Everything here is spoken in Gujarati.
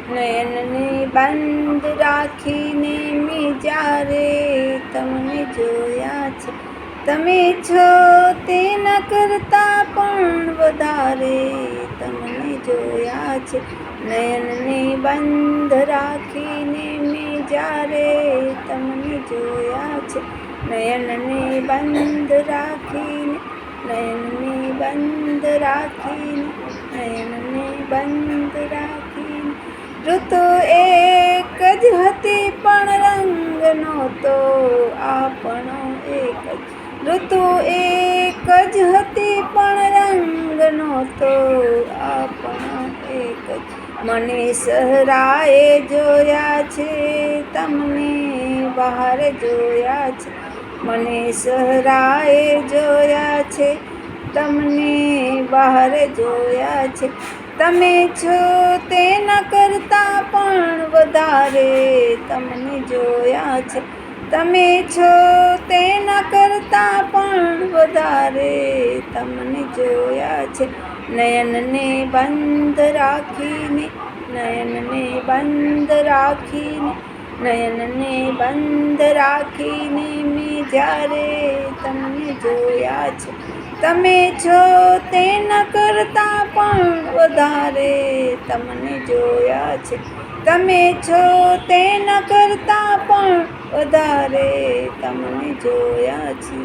નયનને બંધ રાખીને મેં જ્યારે તમને જોયા છે, તમે છો તેના કરતાં પણ વધારે તમને જોયા છે. નયનને બંધ રાખીને મેં જ્યારે તમને જોયા છે, નયનને બંધ રાખીને, નયનને બંધ રાખીને, નયનને બંધ રાખીને. ઋતુ એક જ હતી પણ રંગ નહોતો આપણો એક જ. ઋતુ એક જ હતી પણ રંગ નહોતો આપણો એક જ. મને સહરાએ જોયા છે, તમને બહાર જોયા છે. મને સહરાએ જોયા છે, તમને બહાર જોયા છે. તમે છો તેના કરતાં પણ વધારે તમને જોયા છે. તમે છો તેના કરતાં પણ વધારે તમને જોયા છે. નયનને બંધ રાખીને, નયનને બંધ રાખીને, નયનને બંધ રાખીને મેં જ્યારે તમને જોયા છે, તમે છો તેના કરતાં પણ વધારે તમને જોયા છે. તમે છો તેના કરતાં પણ વધારે તમને જોયા છે.